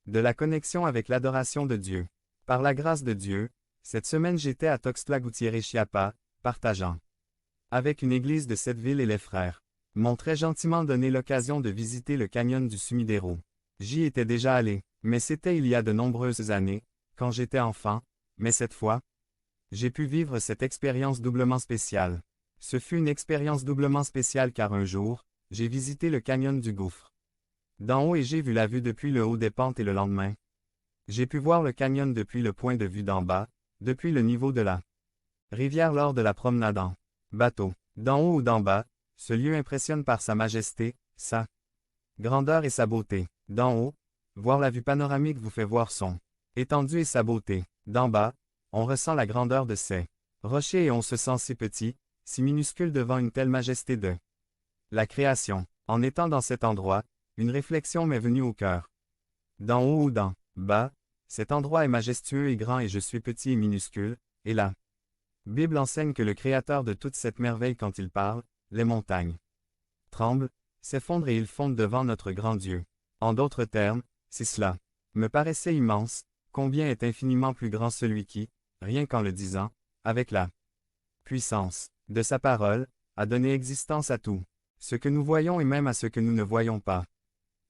de la connexion avec l'adoration de Dieu. Par la grâce de Dieu, cette semaine j'étais à Tuxtla Gutiérrez Chiapas, partageant avec une église de cette ville et les frères m'ont très gentiment donné l'occasion de visiter le canyon du Sumidero. J'y étais déjà allé, mais c'était il y a de nombreuses années, quand j'étais enfant, mais cette fois, j'ai pu vivre cette expérience doublement spéciale. Ce fut une expérience doublement spéciale car un jour, j'ai visité le canyon du Gouffre d'en haut et j'ai vu la vue depuis le haut des pentes et le lendemain, j'ai pu voir le canyon depuis le point de vue d'en bas, depuis le niveau de la rivière lors de la promenade en bateau. D'en haut ou d'en bas, ce lieu impressionne par sa majesté, sa grandeur et sa beauté. D'en haut, voir la vue panoramique vous fait voir son étendue et sa beauté. D'en bas, on ressent la grandeur de ces rochers et on se sent si petit, si minuscule devant une telle majesté de la création. En étant dans cet endroit, une réflexion m'est venue au cœur. D'en haut ou d'en bas, cet endroit est majestueux et grand et je suis petit et minuscule, et la Bible enseigne que le Créateur de toute cette merveille quand il parle, les montagnes tremblent, s'effondrent et ils fondent devant notre grand Dieu. En d'autres termes, si cela me paraissait immense, combien est infiniment plus grand celui qui, rien qu'en le disant, avec la puissance de sa parole, a donné existence à tout, ce que nous voyons et même à ce que nous ne voyons pas,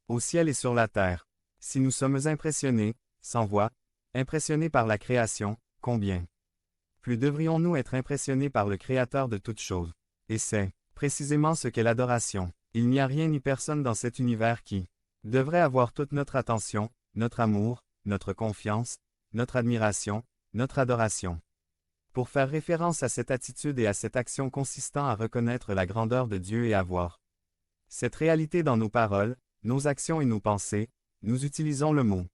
au ciel et sur la terre. Si nous sommes impressionnés, sans voix, impressionnés par la création, combien plus devrions-nous être impressionnés par le Créateur de toutes choses? Et c'est précisément ce qu'est l'adoration. Il n'y a rien ni personne dans cet univers qui devrait avoir toute notre attention, notre amour, notre confiance, notre admiration, notre adoration. Pour faire référence à cette attitude et à cette action consistant à reconnaître la grandeur de Dieu et à voir cette réalité dans nos paroles, nos actions et nos pensées, nous utilisons le mot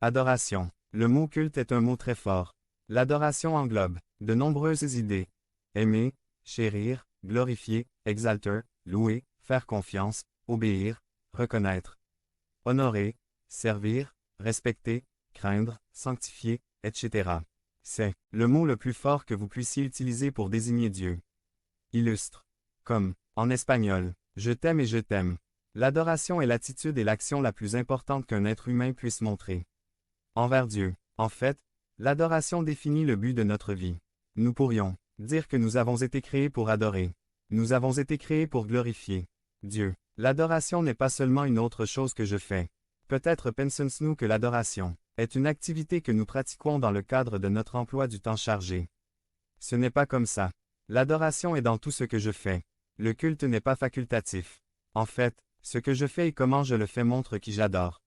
adoration. Le mot culte est un mot très fort. L'adoration englobe de nombreuses idées. Aimer, chérir, glorifier, exalter, louer, faire confiance, obéir, reconnaître, honorer, servir, respecter, craindre, sanctifier, etc. C'est le mot le plus fort que vous puissiez utiliser pour désigner Dieu. Illustre. Comme, en espagnol, je t'aime et je t'aime. L'adoration est l'attitude et l'action la plus importante qu'un être humain puisse montrer envers Dieu. En fait, l'adoration définit le but de notre vie. Nous pourrions dire que nous avons été créés pour adorer. Nous avons été créés pour glorifier Dieu. L'adoration n'est pas seulement une autre chose que je fais. Peut-être pensons-nous que l'adoration est une activité que nous pratiquons dans le cadre de notre emploi du temps chargé. Ce n'est pas comme ça. L'adoration est dans tout ce que je fais. Le culte n'est pas facultatif. En fait, ce que je fais et comment je le fais montre qui j'adore.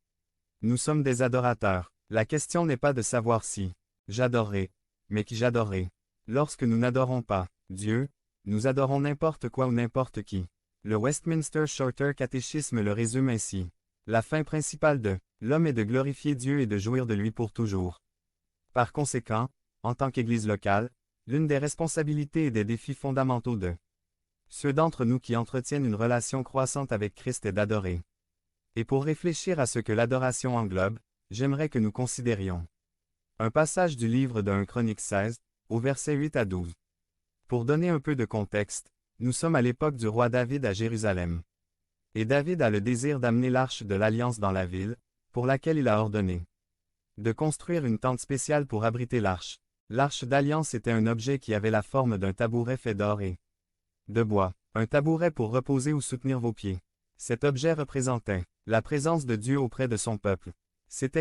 Nous sommes des adorateurs. La question n'est pas de savoir si j'adorerai, mais qui j'adorerai. Lorsque nous n'adorons pas Dieu, nous adorons n'importe quoi ou n'importe qui. Le Westminster Shorter Catechisme le résume ainsi. La fin principale de l'homme est de glorifier Dieu et de jouir de lui pour toujours. Par conséquent, en tant qu'Église locale, l'une des responsabilités et des défis fondamentaux de ceux d'entre nous qui entretiennent une relation croissante avec Christ est d'adorer. Et pour réfléchir à ce que l'adoration englobe, j'aimerais que nous considérions un passage du livre de 1 Chroniques 16, au verset 8 à 12. Pour donner un peu de contexte, nous sommes à l'époque du roi David à Jérusalem. Et David a le désir d'amener l'arche de l'Alliance dans la ville, pour laquelle il a ordonné de construire une tente spéciale pour abriter l'arche. L'arche d'Alliance était un objet qui avait la forme d'un tabouret fait d'or et de bois, un tabouret pour reposer ou soutenir vos pieds. Cet objet représentait la présence de Dieu auprès de son peuple. C'était